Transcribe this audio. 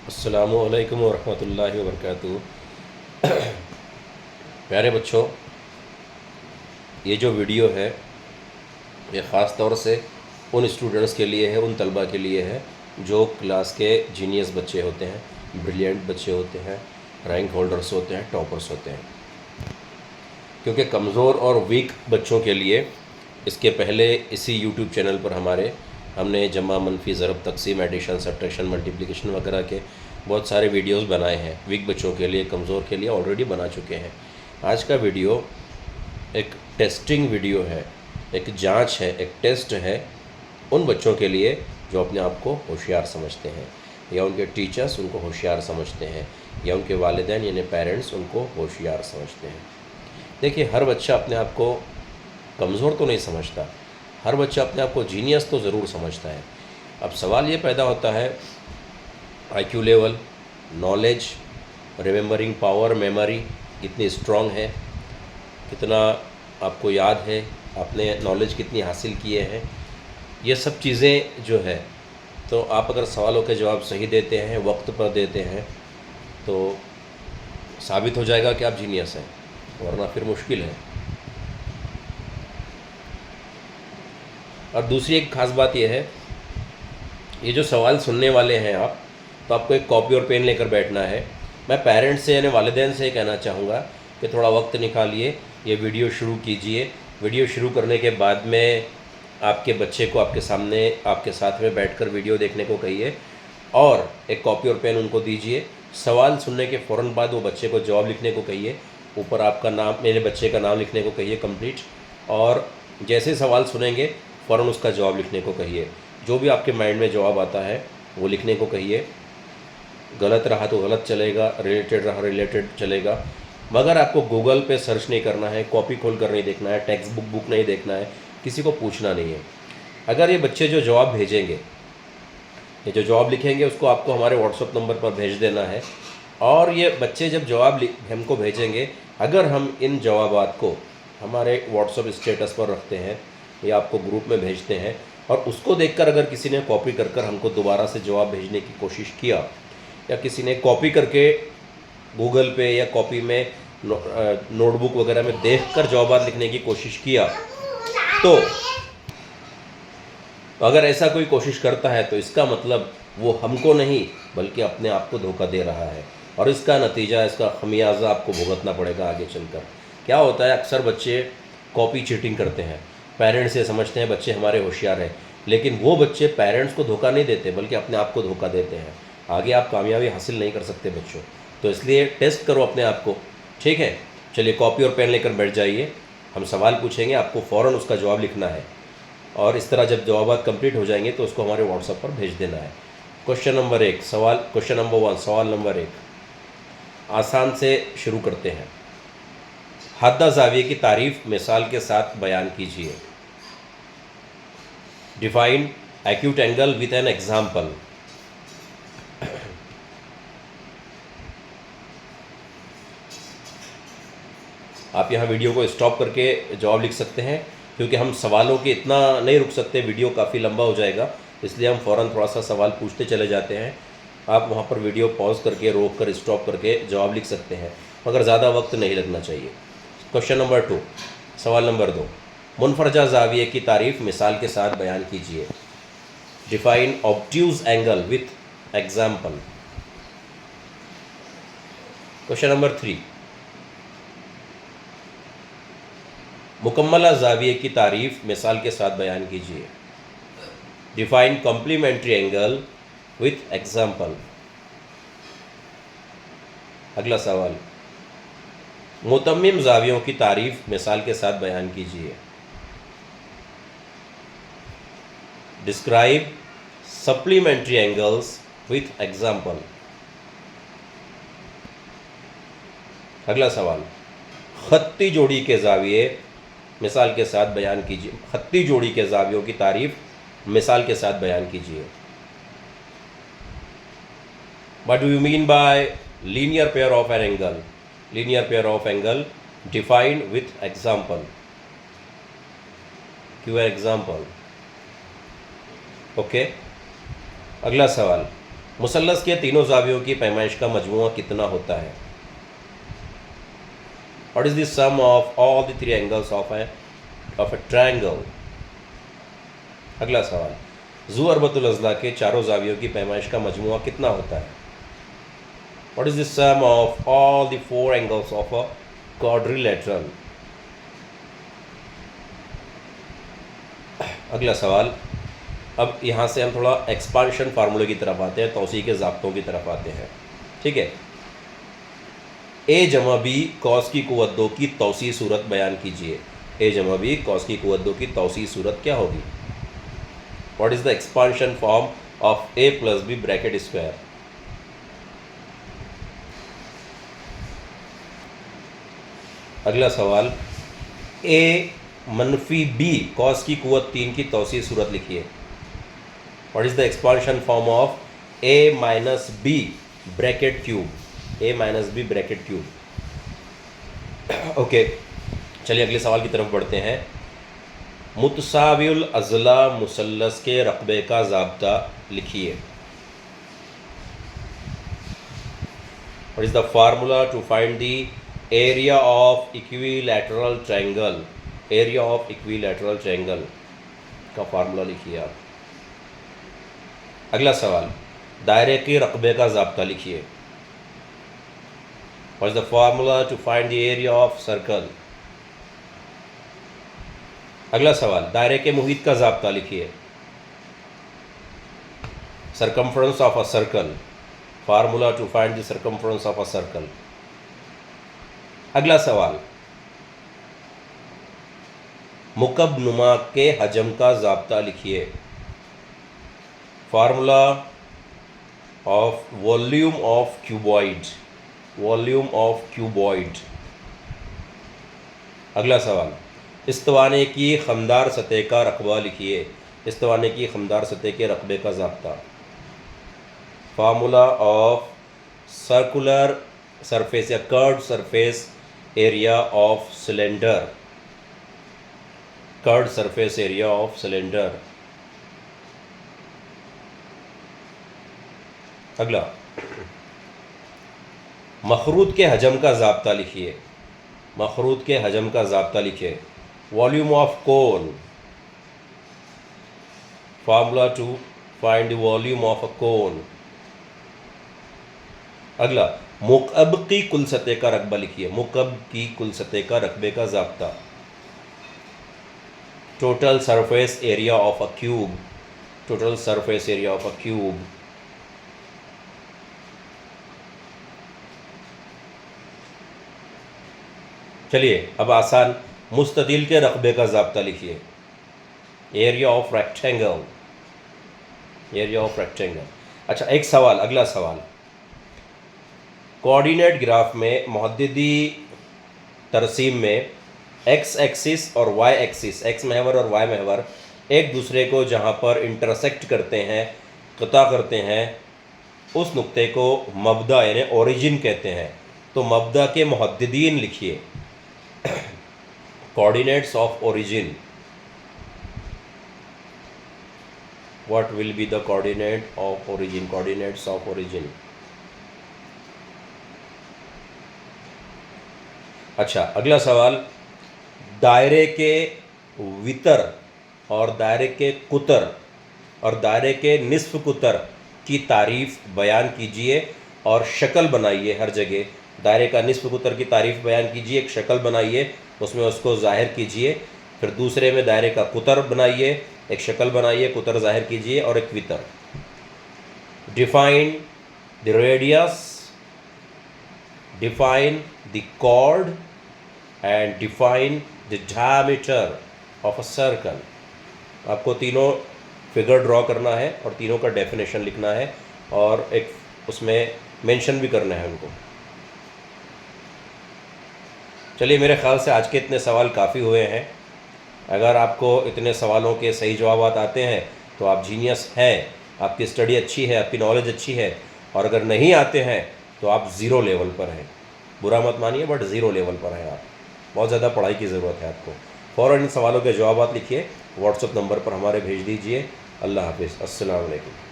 अस्सलामुअलैकुम वरहमतुल्लाहि वबरकातुहू। प्यारे बच्चों, ये जो वीडियो है ये ख़ास तौर से उन स्टूडेंट्स के लिए है, उन तलबा के लिए है जो क्लास के जीनियस बच्चे होते हैं, ब्रिलियंट बच्चे होते हैं, रैंक होल्डर्स होते हैं, टॉपर्स होते हैं। क्योंकि कमज़ोर और वीक बच्चों के लिए इसके पहले इसी यूट्यूब चैनल पर हमने जमा, मनफी, ज़रब, तक़सीम, एडिशन, सब्ट्रैक्शन, मल्टीप्लिकेशन वगैरह के बहुत सारे वीडियोस बनाए हैं। वीक बच्चों के लिए, कमज़ोर के लिए ऑलरेडी बना चुके हैं। आज का वीडियो एक टेस्टिंग वीडियो है, एक जांच है, एक टेस्ट है उन बच्चों के लिए जो अपने आप को होशियार समझते हैं, या उनके टीचर्स उनको होशियार समझते हैं, या उनके वालिदैन यानी पेरेंट्स उनको होशियार समझते हैं। देखिए, हर बच्चा अपने आप को कमज़ोर तो नहीं समझता, हर बच्चा अपने आप को जीनियस तो ज़रूर समझता है। अब सवाल ये पैदा होता है, IQ level, knowledge, remembering power, memory कितनी स्ट्रॉन्ग है, कितना आपको याद है, आपने नॉलेज कितनी हासिल किए हैं, ये सब चीज़ें जो है, तो आप अगर सवालों के जवाब सही देते हैं, वक्त पर देते हैं, तो साबित हो जाएगा कि आप जीनियस हैं, वरना फिर मुश्किल है। और दूसरी एक ख़ास बात यह है, ये जो सवाल सुनने वाले हैं आप, तो आपको एक कॉपी और पेन लेकर बैठना है। मैं पेरेंट्स से यानी वालिदैन से कहना चाहूँगा कि थोड़ा वक्त निकालिए, ये वीडियो शुरू कीजिए। वीडियो शुरू करने के बाद में आपके बच्चे को आपके सामने, आपके साथ में बैठकर वीडियो देखने को कहिए और एक कॉपी और पेन उनको दीजिए। सवाल सुनने के फ़ौरन बाद वो बच्चे को जवाब लिखने को कहिए। ऊपर आपका नाम, मेरे बच्चे का नाम लिखने को कहिए कंप्लीट, और जैसे सवाल सुनेंगे फ़ौरन उसका जवाब लिखने को कहिए। जो भी आपके माइंड में जवाब आता है वो लिखने को कहिए। गलत रहा तो गलत चलेगा, रिलेटेड रहा रिलेटेड चलेगा, मगर आपको गूगल पे सर्च नहीं करना है, कॉपी खोल कर नहीं देखना है, टेक्स्ट बुक नहीं देखना है, किसी को पूछना नहीं है। अगर ये बच्चे जो जवाब भेजेंगे, ये जो जवाब लिखेंगे, उसको आपको हमारे व्हाट्सअप नंबर पर भेज देना है। और ये बच्चे जब जवाब हमको भेजेंगे, अगर हम इन जवाबात को हमारे व्हाट्सअप स्टेटस पर रखते हैं या आपको ग्रुप में भेजते हैं, और उसको देखकर अगर किसी ने कॉपी कर हमको दोबारा से जवाब भेजने की कोशिश किया, या किसी ने कॉपी करके गूगल पे या कॉपी में नोटबुक वगैरह में देखकर जवाब लिखने की कोशिश किया, तो अगर ऐसा कोई कोशिश करता है तो इसका मतलब वो हमको नहीं बल्कि अपने आप को धोखा दे रहा है, और इसका नतीजा, इसका खमियाजा आपको भुगतना पड़ेगा आगे चलकर। क्या होता है, अक्सर बच्चे कॉपी चीटिंग करते हैं, पेरेंट्स ये समझते हैं बच्चे हमारे होशियार हैं, लेकिन वो बच्चे पेरेंट्स को धोखा नहीं देते बल्कि अपने आप को धोखा देते हैं। आगे आप कामयाबी हासिल नहीं कर सकते बच्चों। तो इसलिए टेस्ट करो अपने आप को, ठीक है। चलिए, कॉपी और पेन लेकर बैठ जाइए, हम सवाल पूछेंगे, आपको फ़ौरन उसका जवाब लिखना है, और इस तरह जब जवाब कंप्लीट हो जाएंगे तो उसको हमारे व्हाट्सएप पर भेज देना है। क्वेश्चन नंबर 1, क्वेश्चन नंबर 1, सवाल नंबर 1, आसान से शुरू करते हैं। हद्दा ज़ाविये की तारीफ मिसाल के साथ बयान कीजिए। Define acute angle with an example. आप यहाँ वीडियो को स्टॉप करके जवाब लिख सकते हैं, क्योंकि हम सवालों के इतना नहीं रुक सकते, वीडियो काफ़ी लंबा हो जाएगा, इसलिए हम फ़ौरन थोड़ा सा सवाल पूछते चले जाते हैं। आप वहाँ पर वीडियो पॉज करके, रोक कर, स्टॉप करके जवाब लिख सकते हैं, मगर ज़्यादा वक्त नहीं लगना चाहिए। क्वेश्चन नंबर 2, सवाल नंबर 2, मुनफरजा ज़ाविये की तारीफ मिसाल के साथ बयान कीजिए। Define obtuse angle with example. Question number 3, मुकम्मला ज़ाविये की तारीफ मिसाल के साथ बयान कीजिए। Define complementary angle with example. अगला सवाल, मुतम्मिम ज़ावियों की तारीफ मिसाल के साथ बयान कीजिए। Describe supplementary angles with example. अगला सवाल, खत्ती जोड़ी के ज़ाविये मिसाल के साथ बयान कीजिए। खत्ती जोड़ी के ज़ावियों की तारीफ मिसाल के साथ बयान कीजिए। What do you mean by linear pair of an angle? Linear pair of angle defined with example. Give an example. Okay. अगला सवाल, मुसल्लस के तीनों ज़ावियों की पैमाइश का मजमूआ कितना होता है? What is the sum of all the three angles of a triangle? अगला सवाल, ज़ू अरबतुल अज़ला के चारों ज़ावियों की पैमाइश का मजमूआ कितना होता है? What is the sum of all the four angles of a quadrilateral? अगला सवाल, अब यहाँ से हम थोड़ा एक्सपांशन फार्मूले की तरफ आते हैं, तौसी के ज़ाब्तों की तरफ आते हैं। ठीक है, ए जमा बी कॉस की कुव्वत 2 की तौसी सूरत बयान कीजिए। ए जमा बी कॉस की कुव्वत 2 की तौसी सूरत क्या होगी? What is the expansion form of a plus b bracket square? अगला सवाल, ए मनफी बी कॉस की कुव्वत 3 की तौसी सूरत लिखिए। What is the expansion form of a minus b bracket cube? A minus b bracket cube. Okay, चलिए अगले सवाल की तरफ बढ़ते हैं। मुतसाविल अज़ला मुसल्लस के रकबे का ज़ाब्ता लिखिए। What is the formula to find the area of equilateral triangle? Area of equilateral triangle का फार्मूला लिखिए आप। अगला सवाल, दायरे के रकबे का ज़ाब्ता लिखिए। What is the formula to find the area of circle? अगला सवाल, दायरे के मुहित का ज़ाब्ता लिखिए। Circumference of a circle, formula to find the circumference of a circle. अगला सवाल, मुकब नुमा के हजम का ज़ाब्ता लिखिए। Formula of volume of cuboid, volume of cuboid. अगला सवाल, इस्तवाने की खमदार सतह का रकबा लिखिए। इस्तवाने की खमदार सतह के रकबे का ज़ाब्ता। फार्मूला ऑफ सर्कुलर सरफेस या curved surface area of cylinder, curved surface area of cylinder. अगला, मखरूत के हजम का ज़ाब्ता लिखिए। मखरूत के हजम का ज़ाब्ता लिखिए। Volume of cone, formula to find the volume of a cone. अगला, मुकअब की कुल सतह का रकबा लिखिए। मुकअब की कुल सतह का रकबे का ज़ाब्ता। Total surface area of a cube, total surface area of a cube. चलिए अब आसान, मुस्ततिल के रकबे का ज़ाब्ता लिखिए। Area of rectangle, area of rectangle. अच्छा, एक सवाल, अगला सवाल, कोऑर्डिनेट ग्राफ में मुहद्दिदी तरसीम में एक्स एक्सिस और वाई एक्सिस, एक्स महवर और वाई महवर एक दूसरे को जहाँ पर इंटरसेक्ट करते हैं, क़ता करते हैं, उस नुक्ते को मबदा यानी ओरिजिन कहते हैं। तो मबदा के मुहद्दिदीन लिखिए। Coordinates of origin, what will be the coordinate of origin? Coordinates of origin. अच्छा, अगला सवाल, दायरे के वितर और दायरे के कुतर और दायरे के निस्फ कुतर की तारीफ़ बयान कीजिए और शक्ल बनाइए। हर जगह दायरे का निस्फ कुतर की तारीफ़ बयान कीजिए, एक शक्ल बनाइए, उसमें उसको ज़ाहिर कीजिए। फिर दूसरे में दायरे का कुतर बनाइए, एक शक्ल बनाइए, कुतर ज़ाहिर कीजिए और एक वितर। Define the radius, define the chord and define the diameter of a circle. आपको तीनों फिगर ड्रॉ करना है और तीनों का डेफिनेशन लिखना है और एक उसमें मेंशन भी करना है उनको। चलिए, मेरे ख़्याल से आज के इतने सवाल काफ़ी हुए हैं। अगर आपको इतने सवालों के सही जवाब आते हैं तो आप जीनियस हैं, आपकी स्टडी अच्छी है, आपकी नॉलेज अच्छी है। और अगर नहीं आते हैं तो आप ज़ीरो लेवल पर हैं। बुरा मत मानिए, बट ज़ीरो लेवल पर हैं आप। बहुत ज़्यादा पढ़ाई की ज़रूरत है आपको। फ़ौरन इन सवालों के जवाब लिखिए, व्हाट्सएप नंबर पर हमारे भेज दीजिए। अल्लाह हाफिज़, अस्सलाम वालेकुम।